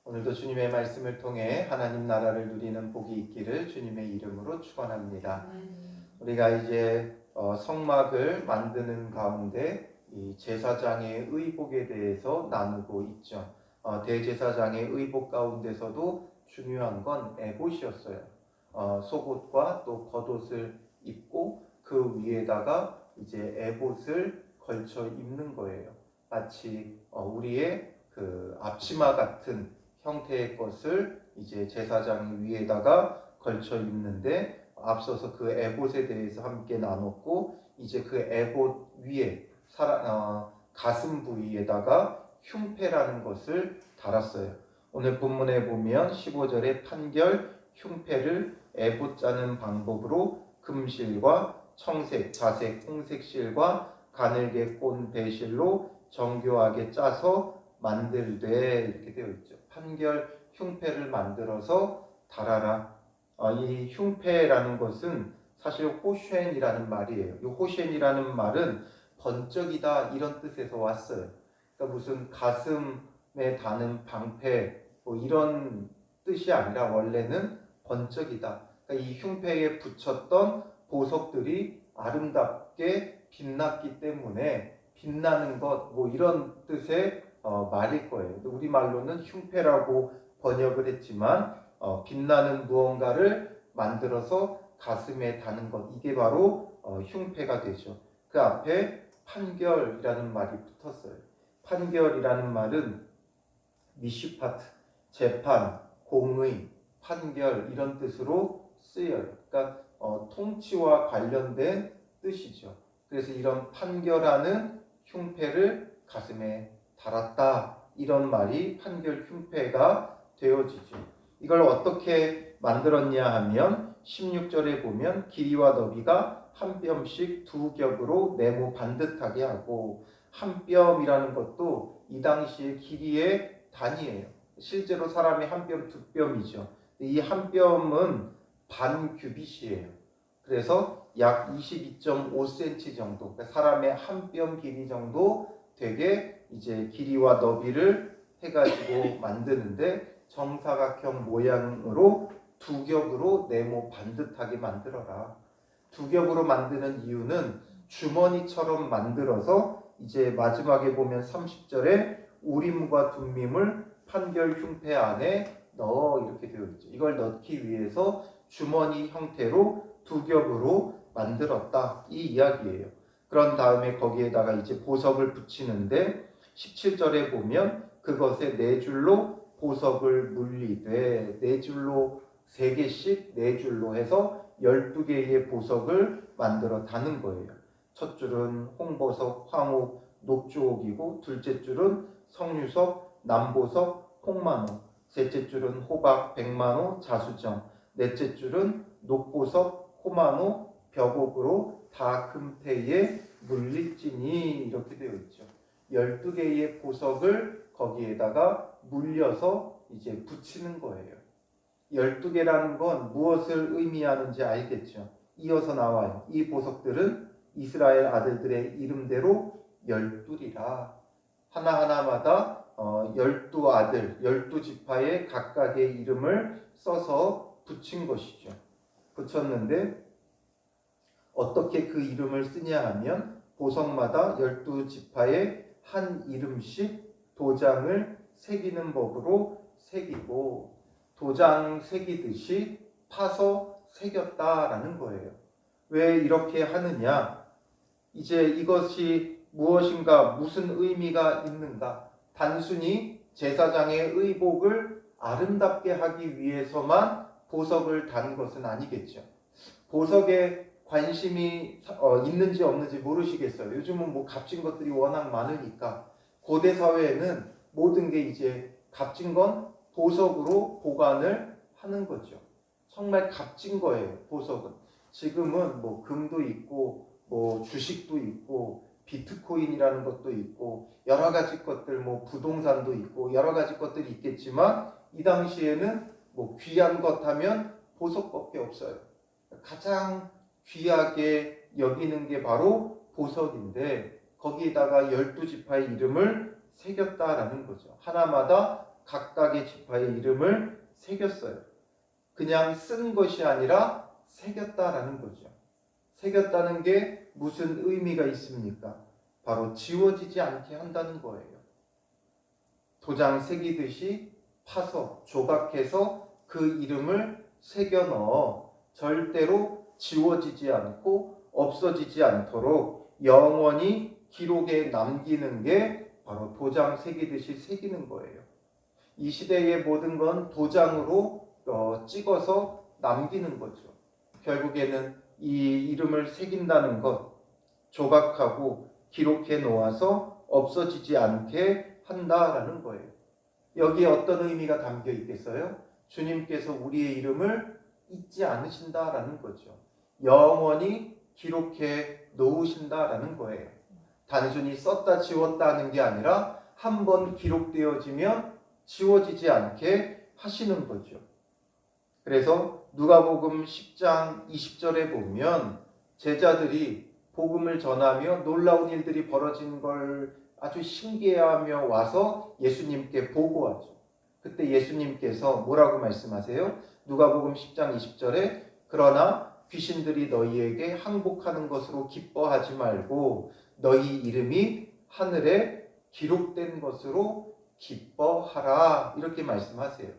오늘도 주님의 말씀을 통해 하나님 나라를 누리는 복이 있기를 주님의 이름으로 축원합니다. 우리가 이제 성막을 만드는 가운데 이 제사장의 의복에 대해서 나누고 있죠. 대제사장의 의복 가운데서도 중요한 건 에봇이었어요. 속옷과 또 겉옷을 입고 그 위에다가 이제 에봇을 걸쳐 입는 거예요. 마치 우리의 그 앞치마 같은 형태의 것을 이제 제사장 위에다가 걸쳐 입는데, 앞서서 그 에봇에 대해서 함께 나눴고, 이제 그 에봇 위에 가슴 부위에다가 흉패라는 것을 달았어요. 오늘 본문에 보면 15절에 판결 흉패를 에봇 짜는 방법으로 금실과 청색, 자색, 홍색 실과 가늘게 꼰 배실로 정교하게 짜서 만들되, 이렇게 되어 있죠. 판결 흉패를 만들어서 달아라. 이 흉패라는 것은 사실 호쉔이라는 말이에요. 이 호쉔이라는 말은 번쩍이다 이런 뜻에서 왔어요. 그러니까 무슨 가슴에 다는 방패 뭐 이런 뜻이 아니라 원래는 번쩍이다. 그러니까 이 흉패에 붙였던 보석들이 아름답게 빛났기 때문에 빛나는 것 뭐 이런 뜻의 말일 거예요. 우리말로는 흉패라고 번역을 했지만 빛나는 무언가를 만들어서 가슴에 다는 것, 이게 바로 흉패가 되죠. 그 앞에 판결이라는 말이 붙었어요. 판결이라는 말은 미슈파트, 재판, 공의, 판결 이런 뜻으로 쓰여요. 그러니까 통치와 관련된 뜻이죠. 그래서 이런 판결하는 흉패를 가슴에 달았다, 이런 말이 판결 흉패가 되어지죠. 이걸 어떻게 만들었냐 하면 16절에 보면 길이와 너비가 한 뼘씩 두 겹으로 네모 반듯하게 하고, 한 뼘이라는 것도 이 당시의 길이의 단위예요. 실제로 사람이 한 뼘, 두 뼘이죠. 이 한 뼘은 반 규빗이에요. 그래서 약 22.5cm 정도, 그러니까 사람의 한 뼘 길이 정도 되게 이제 길이와 너비를 해가지고 만드는데, 정사각형 모양으로 두 겹으로 네모 반듯하게 만들어라. 두 겹으로 만드는 이유는 주머니처럼 만들어서 이제 마지막에 보면 30절에 우림과 둠밈을 판결 흉패 안에 넣어, 이렇게 되어 있죠. 이걸 넣기 위해서 주머니 형태로 두 겹으로 만들었다, 이 이야기예요. 그런 다음에 거기에다가 이제 보석을 붙이는데 17절에 보면 그것에 네 줄로 보석을 물리되, 네 줄로 3개씩 네 줄로 해서 12개의 보석을 만들어 다는 거예요. 첫 줄은 홍보석, 황옥, 녹주옥이고, 둘째 줄은 석류석, 남보석, 홍만호, 셋째 줄은 호박, 백만호, 자수정, 넷째 줄은 녹보석, 호만호, 벽옥으로 다 금태에 물릴지니, 이렇게 되어 있죠. 12개의 보석을 거기에다가 물려서 이제 붙이는 거예요. 12개라는 건 무엇을 의미하는지 알겠죠? 이어서 나와요. 이 보석들은 이스라엘 아들들의 이름대로 12이라. 하나하나마다 12아들, 12지파의 각각의 이름을 써서 붙인 것이죠. 붙였는데 어떻게 그 이름을 쓰냐 하면 보석마다 12지파의 한 이름씩 도장을 새기는 법으로 새기고, 도장 새기듯이 파서 새겼다라는 거예요. 왜 이렇게 하느냐? 이제 이것이 무엇인가, 무슨 의미가 있는가? 단순히 제사장의 의복을 아름답게 하기 위해서만 보석을 단 것은 아니겠죠. 보석에 관심이 있는지 없는지 모르시겠어요. 요즘은 뭐 값진 것들이 워낙 많으니까 고대 사회에는 모든 게 이제 값진 건 보석으로 보관을 하는 거죠. 정말 값진 거예요, 보석은. 지금은 뭐 금도 있고 뭐 주식도 있고 비트코인이라는 것도 있고 여러 가지 것들, 뭐 부동산도 있고 여러 가지 것들이 있겠지만, 이 당시에는 뭐 귀한 것 하면 보석밖에 없어요. 가장 귀하게 여기는 게 바로 보석인데, 거기에다가 12지파의 이름을 새겼다라는 거죠. 하나마다 각각의 지파의 이름을 새겼어요. 그냥 쓴 것이 아니라 새겼다라는 거죠. 새겼다는 게 무슨 의미가 있습니까? 바로 지워지지 않게 한다는 거예요. 도장 새기듯이 파서 조각해서 그 이름을 새겨 넣어 절대로 지워지지 않고 없어지지 않도록 영원히 기록에 남기는 게 바로 도장 새기듯이 새기는 거예요. 이 시대의 모든 건 도장으로 찍어서 남기는 거죠. 결국에는 이 이름을 새긴다는 것, 조각하고 기록해 놓아서 없어지지 않게 한다라는 거예요. 여기에 어떤 의미가 담겨 있겠어요? 주님께서 우리의 이름을 잊지 않으신다라는 거죠. 영원히 기록해 놓으신다라는 거예요. 단순히 썼다 지웠다 하는 게 아니라 한 번 기록되어지면 지워지지 않게 하시는 거죠. 그래서 누가복음 10장 20절에 보면 제자들이 복음을 전하며 놀라운 일들이 벌어진 걸 아주 신기해하며 와서 예수님께 보고하죠. 그때 예수님께서 뭐라고 말씀하세요? 누가복음 10장 20절에 그러나 귀신들이 너희에게 항복하는 것으로 기뻐하지 말고 너희 이름이 하늘에 기록된 것으로 기뻐하라 이렇게 말씀하세요.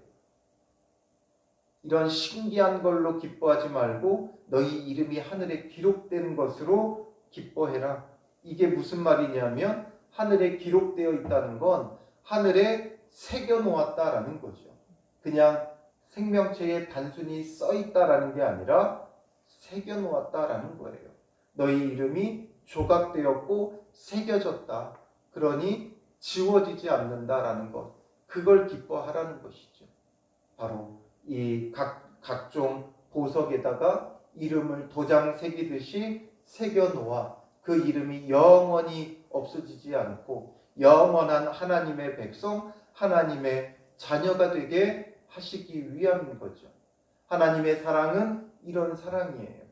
이런 신기한 걸로 기뻐하지 말고 너희 이름이 하늘에 기록된 것으로 기뻐해라. 이게 무슨 말이냐면 하늘에 기록되어 있다는 건 하늘에 새겨 놓았다라는 거죠. 그냥 생명체에 단순히 써 있다라는 게 아니라 새겨 놓았다라는 거예요. 너희 이름이 조각되었고 새겨졌다. 그러니 지워지지 않는다라는 것. 그걸 기뻐하라는 것이죠. 바로 이 각종 보석에다가 이름을 도장 새기듯이 새겨 놓아 그 이름이 영원히 없어지지 않고 영원한 하나님의 백성, 하나님의 자녀가 되게 하시기 위함인 거죠. 하나님의 사랑은 이런 사랑이에요.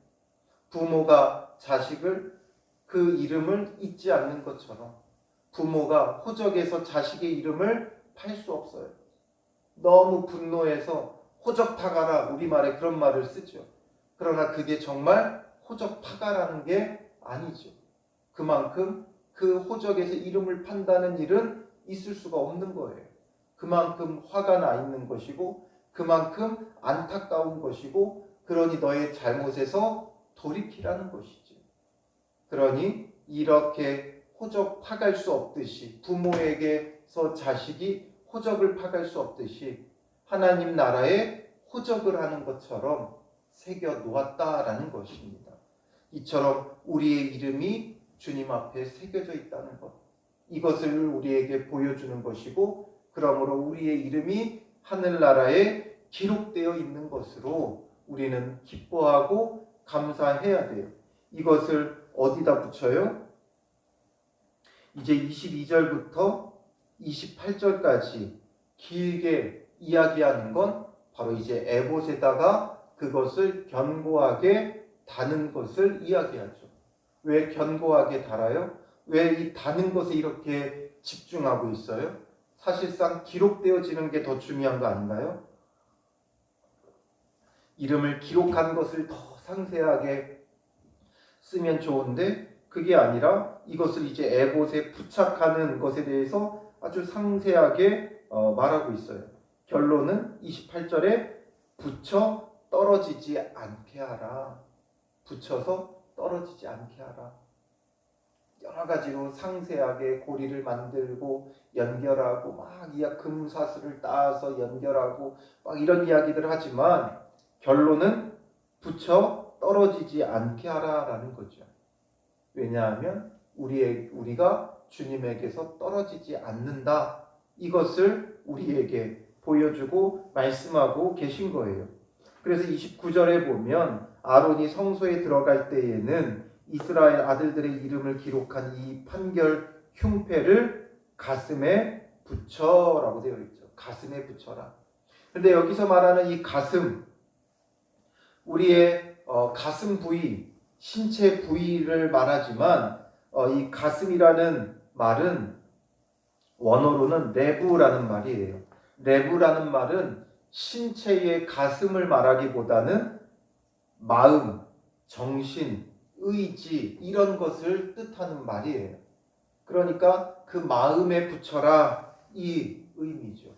부모가 자식을 그 이름을 잊지 않는 것처럼 부모가 호적에서 자식의 이름을 팔 수 없어요. 너무 분노해서 호적 파가라 우리말에 그런 말을 쓰죠. 그러나 그게 정말 호적 파가라는 게 아니죠. 그만큼 그 호적에서 이름을 판다는 일은 있을 수가 없는 거예요. 그만큼 화가 나 있는 것이고 그만큼 안타까운 것이고 그러니 너의 잘못에서 돌이키라는 것이지. 그러니 이렇게 호적 파갈 수 없듯이 부모에게서 자식이 호적을 파갈 수 없듯이 하나님 나라에 호적을 하는 것처럼 새겨 놓았다라는 것입니다. 이처럼 우리의 이름이 주님 앞에 새겨져 있다는 것. 이것을 우리에게 보여주는 것이고 그러므로 우리의 이름이 하늘나라에 기록되어 있는 것으로 우리는 기뻐하고 감사해야 돼요. 이것을 어디다 붙여요? 이제 22절부터 28절까지 길게 이야기하는 건 바로 이제 에봇에다가 그것을 견고하게 다는 것을 이야기하죠. 왜 견고하게 달아요? 왜 이 다는 것에 이렇게 집중하고 있어요? 사실상 기록되어지는 게 더 중요한 거 아닌가요? 이름을 기록한 것을 더 상세하게 쓰면 좋은데 그게 아니라 이것을 이제 에봇에 부착하는 것에 대해서 아주 상세하게 말하고 있어요. 결론은 28절에 붙여 떨어지지 않게 하라. 붙여서 떨어지지 않게 하라. 여러 가지로 상세하게 고리를 만들고 연결하고 막 금사슬을 따서 연결하고 막 이런 이야기들을 하지만 결론은 붙여 떨어지지 않게 하라라는 거죠. 왜냐하면 우리가 주님에게서 떨어지지 않는다. 이것을 우리에게 보여주고 말씀하고 계신 거예요. 그래서 29절에 보면 아론이 성소에 들어갈 때에는 이스라엘 아들들의 이름을 기록한 이 판결 흉패를 가슴에 붙여라고 되어 있죠. 가슴에 붙여라. 그런데 여기서 말하는 이 가슴, 우리의 가슴 부위, 신체 부위를 말하지만 이 가슴이라는 말은 원어로는 내부라는 말이에요. 레브라는 말은 신체의 가슴을 말하기보다는 마음, 정신, 의지 이런 것을 뜻하는 말이에요. 그러니까 그 마음에 붙여라 이 의미죠.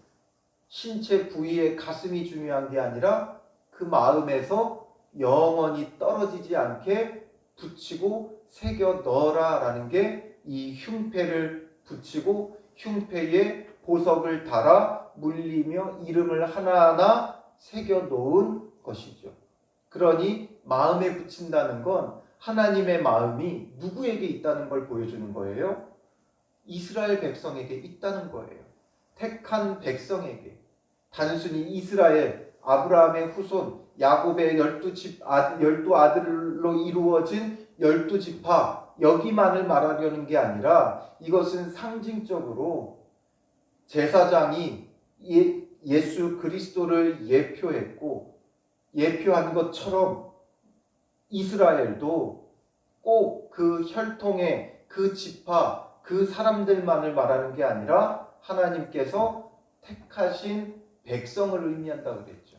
신체 부위의 가슴이 중요한 게 아니라 그 마음에서 영원히 떨어지지 않게 붙이고 새겨 넣어라 라는 게 이 흉패를 붙이고 흉패에 보석을 달아 물리며 이름을 하나하나 새겨 놓은 것이죠. 그러니 마음에 붙인다는 건 하나님의 마음이 누구에게 있다는 걸 보여주는 거예요? 이스라엘 백성에게 있다는 거예요. 택한 백성에게. 단순히 이스라엘, 아브라함의 후손, 야곱의 12 아들로 이루어진 12지파 여기만을 말하려는 게 아니라 이것은 상징적으로 제사장이 예수 그리스도를 예표했고 예표한 것처럼 이스라엘도 꼭 그 혈통의 그 지파 그 사람들만을 말하는 게 아니라 하나님께서 택하신 백성을 의미한다고 그랬죠.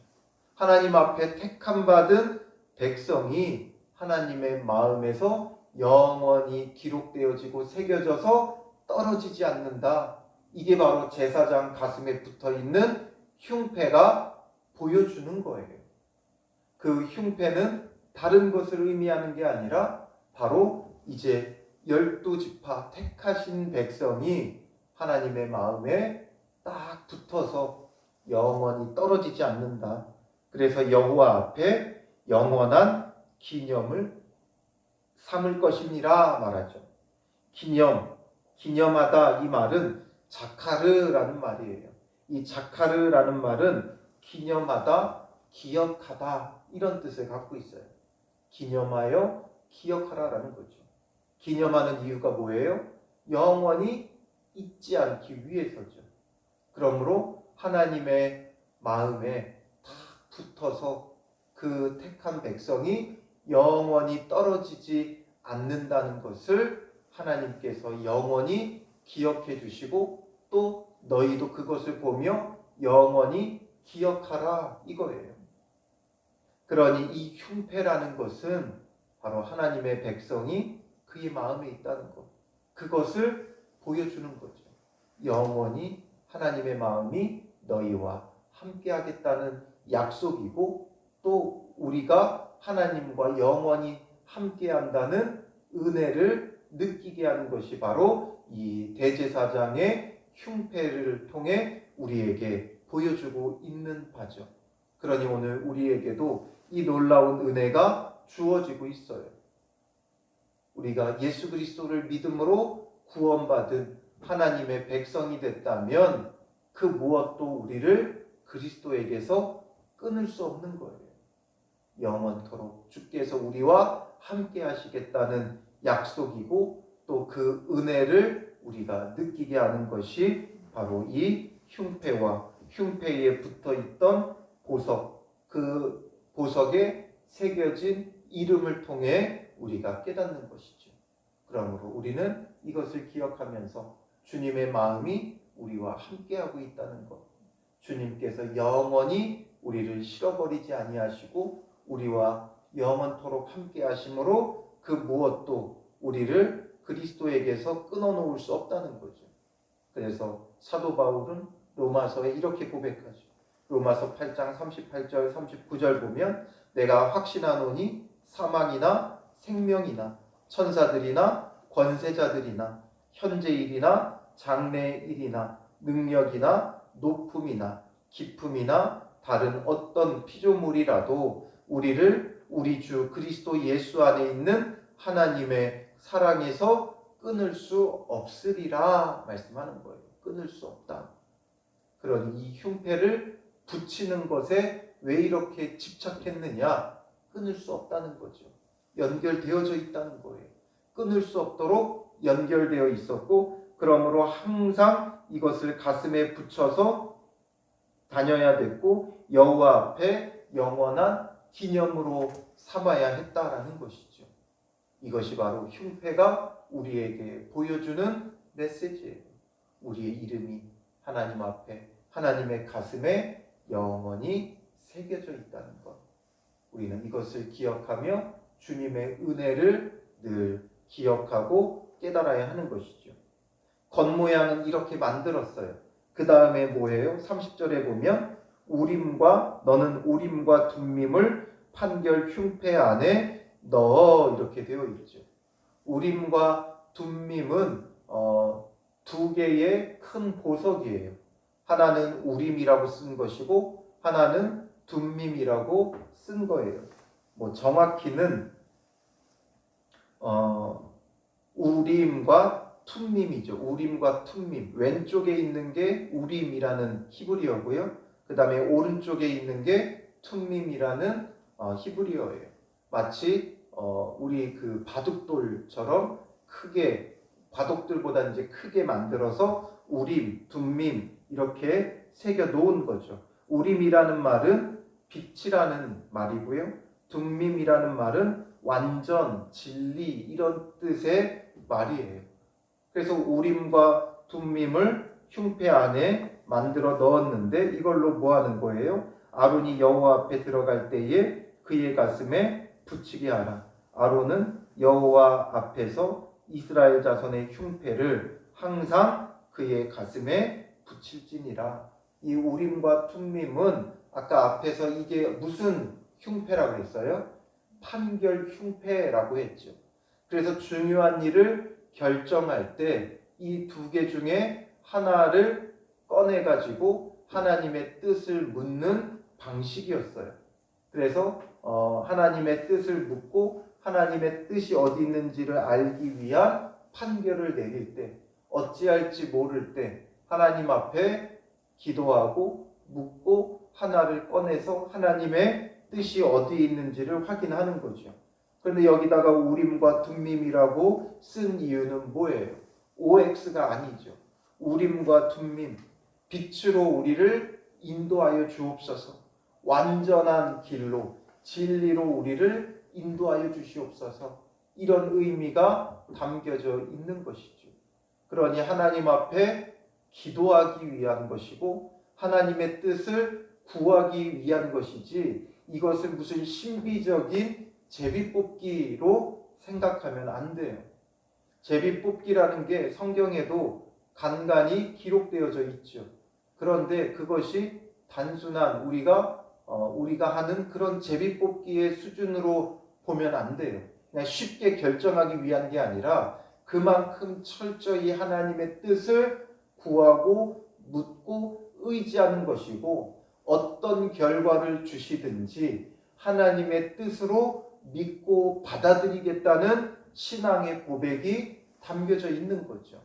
하나님 앞에 택함 받은 백성이 하나님의 마음에서 영원히 기록되어지고 새겨져서 떨어지지 않는다. 이게 바로 제사장 가슴에 붙어있는 흉패가 보여주는 거예요. 그 흉패는 다른 것을 의미하는 게 아니라 바로 이제 12지파 택하신 백성이 하나님의 마음에 딱 붙어서 영원히 떨어지지 않는다. 그래서 여호와 앞에 영원한 기념을 삼을 것이니라 말하죠. 기념하다 이 말은 자카르라는 말이에요. 이 자카르라는 말은 기념하다, 기억하다 이런 뜻을 갖고 있어요. 기념하여 기억하라라는 거죠. 기념하는 이유가 뭐예요? 영원히 잊지 않기 위해서죠. 그러므로 하나님의 마음에 다 붙어서 그 택한 백성이 영원히 떨어지지 않는다는 것을 하나님께서 영원히 기억해 주시고 또 너희도 그것을 보며 영원히 기억하라 이거예요. 그러니 이 흉패라는 것은 바로 하나님의 백성이 그의 마음에 있다는 것. 그것을 보여주는 거죠. 영원히 하나님의 마음이 너희와 함께 하겠다는 약속이고 또 우리가 하나님과 영원히 함께 한다는 은혜를 느끼게 하는 것이 바로 이 대제사장의 흉패를 통해 우리에게 보여주고 있는 바죠. 그러니 오늘 우리에게도 이 놀라운 은혜가 주어지고 있어요. 우리가 예수 그리스도를 믿음으로 구원받은 하나님의 백성이 됐다면 그 무엇도 우리를 그리스도에게서 끊을 수 없는 거예요. 영원토록 주께서 우리와 함께 하시겠다는 약속이고 또 그 은혜를 우리가 느끼게 하는 것이 바로 이 흉패와 흉패에 붙어있던 보석, 그 보석에 새겨진 이름을 통해 우리가 깨닫는 것이죠. 그러므로 우리는 이것을 기억하면서 주님의 마음이 우리와 함께하고 있다는 것, 주님께서 영원히 우리를 실어버리지 아니하시고 우리와 영원토록 함께하심으로 그 무엇도 우리를 그리스도에게서 끊어놓을 수 없다는 거죠. 그래서 사도 바울은 로마서에 이렇게 고백하죠. 로마서 8장 38절 39절 보면 내가 확신하노니 사망이나 생명이나 천사들이나 권세자들이나 현재일이나 장래일이나 능력이나 높음이나 깊음이나 다른 어떤 피조물이라도 우리를 우리 주 그리스도 예수 안에 있는 하나님의 사랑에서 끊을 수 없으리라 말씀하는 거예요. 끊을 수 없다. 그러니 이 흉패를 붙이는 것에 왜 이렇게 집착했느냐? 끊을 수 없다는 거죠. 연결되어져 있다는 거예요. 끊을 수 없도록 연결되어 있었고 그러므로 항상 이것을 가슴에 붙여서 다녀야 됐고 여호와 앞에 영원한 기념으로 삼아야 했다라는 것이죠. 이것이 바로 흉패가 우리에게 보여주는 메시지예요. 우리의 이름이 하나님 앞에 하나님의 가슴에 영원히 새겨져 있다는 것. 우리는 이것을 기억하며 주님의 은혜를 늘 기억하고 깨달아야 하는 것이죠. 겉모양은 이렇게 만들었어요. 그 다음에 뭐예요? 30절에 보면 너는 우림과 둠밈을 판결 흉패 안에 넣어 이렇게 되어 있죠. 우림과 둠밈은 두 개의 큰 보석이에요. 하나는 우림이라고 쓴 것이고 하나는 둠밈이라고 쓴 거예요. 뭐 정확히는 우림과 툼밈이죠. 우림과 툼밈. 왼쪽에 있는 게 우림이라는 히브리어고요. 그 다음에 오른쪽에 있는 게 툼밈이라는 히브리어예요. 마치 우리 그 바둑돌처럼 크게 바둑돌보다 이제 크게 만들어서 우림, 둠밈 이렇게 새겨 놓은 거죠. 우림이라는 말은 빛이라는 말이고요. 둠밈이라는 말은 완전, 진리 이런 뜻의 말이에요. 그래서 우림과 둠밈을 흉패 안에 만들어 넣었는데 이걸로 뭐 하는 거예요? 아론이 여호와 앞에 들어갈 때에 그의 가슴에 붙이게 하라. 아론은 여호와 앞에서 이스라엘 자손의 흉패를 항상 그의 가슴에 붙일지니라. 이 우림과 툼밈은 아까 앞에서 이게 무슨 흉패라고 했어요? 판결 흉패라고 했죠. 그래서 중요한 일을 결정할 때 이 두 개 중에 하나를 꺼내가지고 하나님의 뜻을 묻는 방식이었어요. 그래서 하나님의 뜻을 묻고 하나님의 뜻이 어디 있는지를 알기 위한 판결을 내릴 때, 어찌할지 모를 때 하나님 앞에 기도하고 묻고 하나를 꺼내서 하나님의 뜻이 어디 있는지를 확인하는 거죠. 그런데 여기다가 우림과 둠밈이라고 쓴 이유는 뭐예요? OX가 아니죠. 우림과 둠밈, 빛으로 우리를 인도하여 주옵소서. 완전한 길로, 진리로 우리를 인도하여 주시옵소서. 이런 의미가 담겨져 있는 것이죠. 그러니 하나님 앞에 기도하기 위한 것이고 하나님의 뜻을 구하기 위한 것이지 이것을 무슨 신비적인 제비뽑기로 생각하면 안 돼요. 제비뽑기라는 게 성경에도 간간히 기록되어져 있죠. 그런데 그것이 단순한 우리가 하는 그런 제비뽑기의 수준으로 보면 안 돼요. 그냥 쉽게 결정하기 위한 게 아니라 그만큼 철저히 하나님의 뜻을 구하고 묻고 의지하는 것이고 어떤 결과를 주시든지 하나님의 뜻으로 믿고 받아들이겠다는 신앙의 고백이 담겨져 있는 거죠.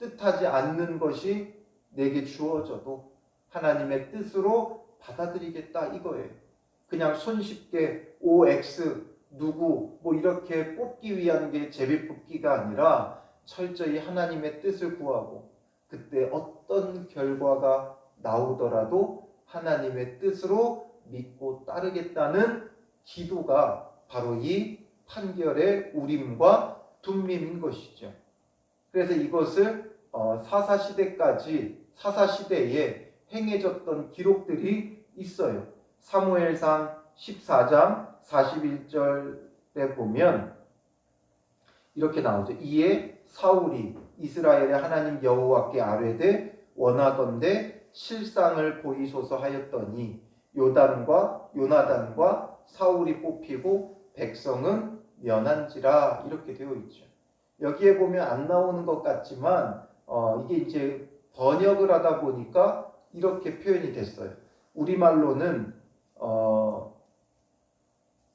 뜻하지 않는 것이 내게 주어져도 하나님의 뜻으로 받아들이겠다 이거예요. 그냥 손쉽게 OX 누구 뭐 이렇게 뽑기 위한 게 제비뽑기가 아니라 철저히 하나님의 뜻을 구하고 그때 어떤 결과가 나오더라도 하나님의 뜻으로 믿고 따르겠다는 기도가 바로 이 판결의 우림과 둠밈인 것이죠. 그래서 이것을 사사시대에 행해졌던 기록들이 있어요. 사무엘상 14장 41절에 보면 이렇게 나오죠. 이에 사울이 이스라엘의 하나님 여호와께 아뢰되 원하건대 실상을 보이소서 하였더니 요나단과 사울이 뽑히고 백성은 면한지라 이렇게 되어 있죠. 여기에 보면 안 나오는 것 같지만 이게 이제 번역을 하다 보니까 이렇게 표현이 됐어요. 우리말로는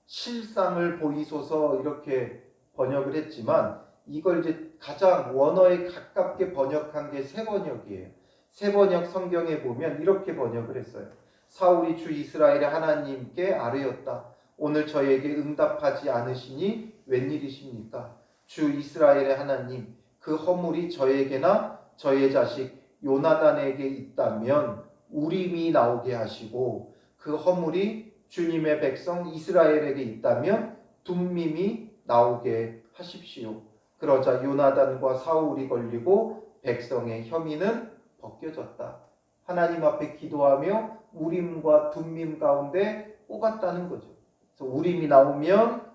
실상을 보이소서 이렇게 번역을 했지만 이걸 이제 가장 원어에 가깝게 번역한 게 새번역이에요. 새번역 성경에 보면 이렇게 번역을 했어요. 사울이 주 이스라엘의 하나님께 아뢰었다. 오늘 저에게 응답하지 않으시니 웬일이십니까? 주 이스라엘의 하나님, 그 허물이 저에게나 저의 자식 요나단에게 있다면 우림이 나오게 하시고 그 허물이 주님의 백성 이스라엘에게 있다면 둠밈이 나오게 하십시오. 그러자 요나단과 사울이 걸리고 백성의 혐의는 벗겨졌다. 하나님 앞에 기도하며 우림과 둠밈 가운데 뽑았다는 거죠. 그래서 우림이 나오면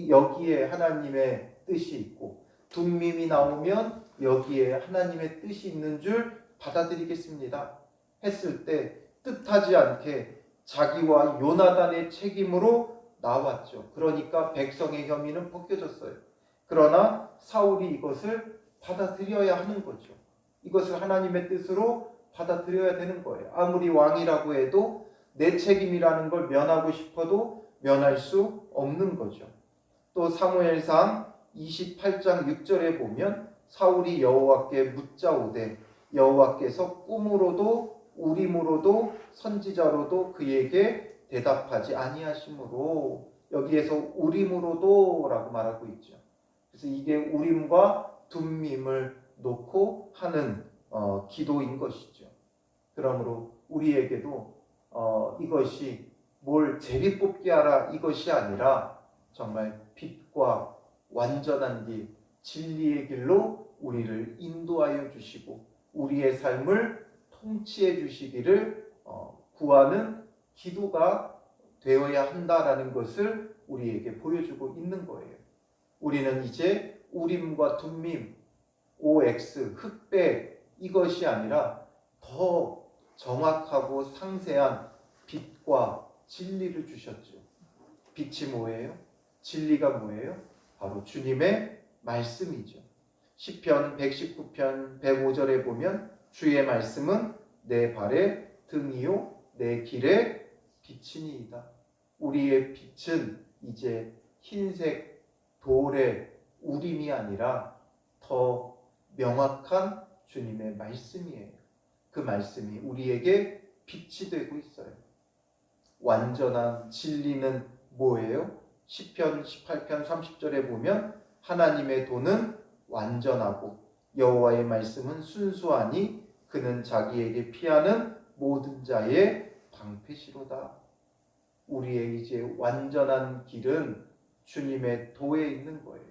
여기에 하나님의 뜻이 있고 둠밈이 나오면 여기에 하나님의 뜻이 있는 줄 받아들이겠습니다 했을 때 뜻하지 않게 자기와 요나단의 책임으로 나왔죠. 그러니까 백성의 혐의는 벗겨졌어요. 그러나 사울이 이것을 받아들여야 하는 거죠. 이것을 하나님의 뜻으로 받아들여야 되는 거예요. 아무리 왕이라고 해도 내 책임이라는 걸 면하고 싶어도 면할 수 없는 거죠. 또 사무엘상 28장 6절에 보면 사울이 여호와께 묻자오되 여호와께서 꿈으로도 우림으로도 선지자로도 그에게 대답하지 아니하시므로 여기에서 우림으로도 라고 말하고 있죠. 그래서 이게 우림과 둠밈을 놓고 하는 기도인 것이죠. 그러므로 우리에게도 이것이 뭘 제비뽑기 하라 이것이 아니라 정말 빛과 완전한 길, 진리의 길로 우리를 인도하여 주시고 우리의 삶을 통치해 주시기를 구하는 기도가 되어야 한다라는 것을 우리에게 보여주고 있는 거예요. 우리는 이제 우림과 둠밈, OX, 흑백 이것이 아니라 더 정확하고 상세한 빛과 진리를 주셨죠. 빛이 뭐예요? 진리가 뭐예요? 바로 주님의 말씀이죠. 시편 119편 105절에 보면 주의 말씀은 내 발의 등이요 내 길의 빛이니이다. 우리의 빛은 이제 흰색 돌의 우림이 아니라 더 명확한 주님의 말씀이에요. 그 말씀이 우리에게 빛이 되고 있어요. 완전한 진리는 뭐예요? 시편 18편 30절에 보면 하나님의 도는 완전하고 여호와의 말씀은 순수하니 그는 자기에게 피하는 모든 자의 방패시로다. 우리의 이제 완전한 길은 주님의 도에 있는 거예요.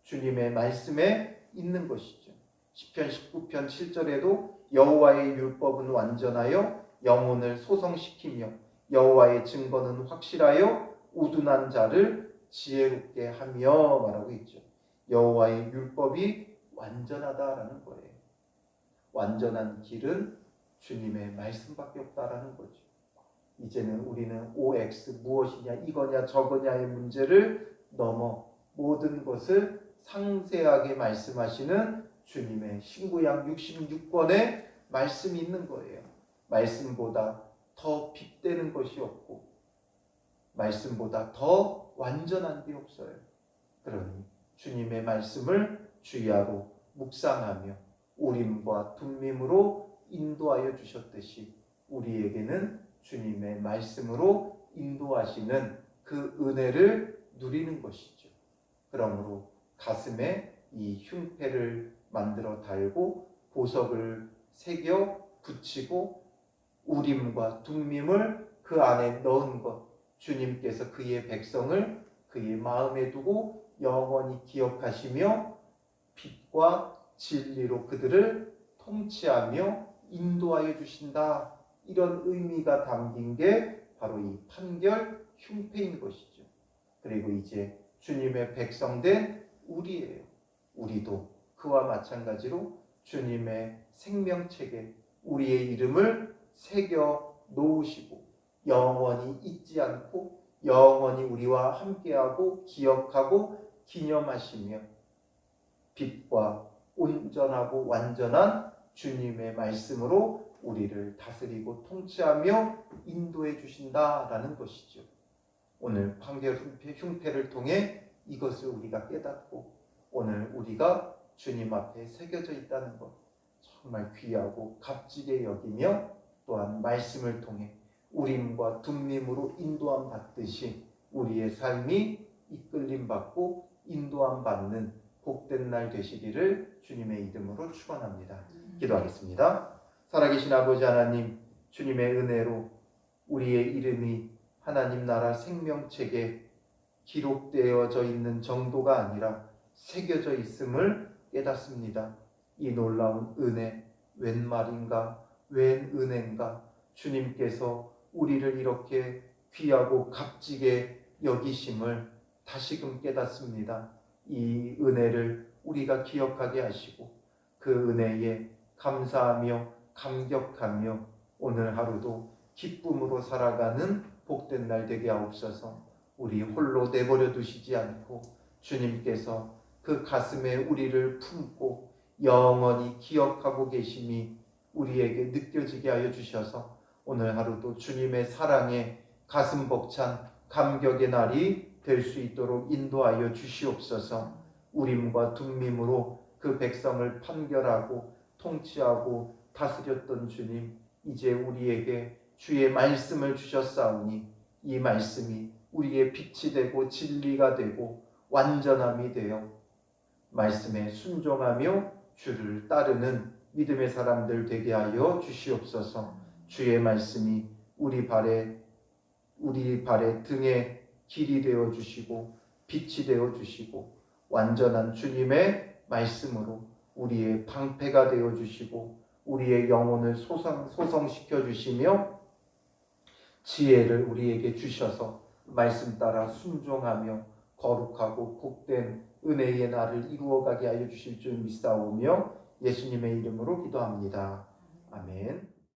주님의 말씀에 있는 것이죠. 시편 19편 7절에도 여호와의 율법은 완전하여 영혼을 소성시키며 여호와의 증거는 확실하여 우둔한 자를 지혜롭게 하며 말하고 있죠. 여호와의 율법이 완전하다라는 거예요. 완전한 길은 주님의 말씀밖에 없다라는 거죠. 이제는 우리는 OX 무엇이냐 이거냐 저거냐의 문제를 넘어 모든 것을 상세하게 말씀하시는 주님의 신구약 66권의 말씀이 있는 거예요. 말씀보다 더 빛되는 것이 없고 말씀보다 더 완전한 게 없어요. 그러니 주님의 말씀을 주야로 묵상하며 우림과 둠밈으로 인도하여 주셨듯이 우리에게는 주님의 말씀으로 인도하시는 그 은혜를 누리는 것이죠. 그러므로 가슴에 이 흉패를 만들어 달고 보석을 새겨 붙이고 우림과 둠밈을 그 안에 넣은 것, 주님께서 그의 백성을 그의 마음에 두고 영원히 기억하시며 빛과 진리로 그들을 통치하며 인도하여 주신다. 이런 의미가 담긴 게 바로 이 판결 흉패인 것이죠. 그리고 이제 주님의 백성된 우리예요. 우리도 그와 마찬가지로 주님의 생명책에 우리의 이름을 새겨 놓으시고 영원히 잊지 않고 영원히 우리와 함께하고 기억하고 기념하시며 빛과 온전하고 완전한 주님의 말씀으로 우리를 다스리고 통치하며 인도해 주신다라는 것이죠. 오늘 판결 흉패를 통해 이것을 우리가 깨닫고 오늘 우리가 주님 앞에 새겨져 있다는 것 정말 귀하고 값지게 여기며 또한 말씀을 통해 우림과 둠밈으로 인도함 받듯이 우리의 삶이 이끌림 받고 인도함 받는 복된 날 되시기를 주님의 이름으로 축원합니다. 기도하겠습니다. 살아계신 아버지 하나님, 주님의 은혜로 우리의 이름이 하나님 나라 생명책에 기록되어져 있는 정도가 아니라 새겨져 있음을 깨닫습니다. 이 놀라운 은혜 웬 말인가 웬 은혜인가. 주님께서 우리를 이렇게 귀하고 값지게 여기심을 다시금 깨닫습니다. 이 은혜를 우리가 기억하게 하시고 그 은혜에 감사하며 감격하며 오늘 하루도 기쁨으로 살아가는 복된 날 되게 하옵소서. 우리 홀로 내버려 두시지 않고 주님께서 그 가슴에 우리를 품고 영원히 기억하고 계심이 우리에게 느껴지게 하여 주셔서 오늘 하루도 주님의 사랑에 가슴 벅찬 감격의 날이 될 수 있도록 인도하여 주시옵소서. 우림과 둠밈으로 그 백성을 판결하고 통치하고 다스렸던 주님, 이제 우리에게 주의 말씀을 주셨사오니 이 말씀이 우리의 빛이 되고 진리가 되고 완전함이 되어 말씀에 순종하며 주를 따르는 믿음의 사람들 되게 하여 주시옵소서. 주의 말씀이 우리 발에 등에 길이 되어 주시고 빛이 되어 주시고 완전한 주님의 말씀으로 우리의 방패가 되어 주시고 우리의 영혼을 소성시켜 주시며 지혜를 우리에게 주셔서 말씀 따라 순종하며 거룩하고 복된 은혜의 날을 이루어가게 하여 주실 줄 믿사오며 예수님의 이름으로 기도합니다. 아멘.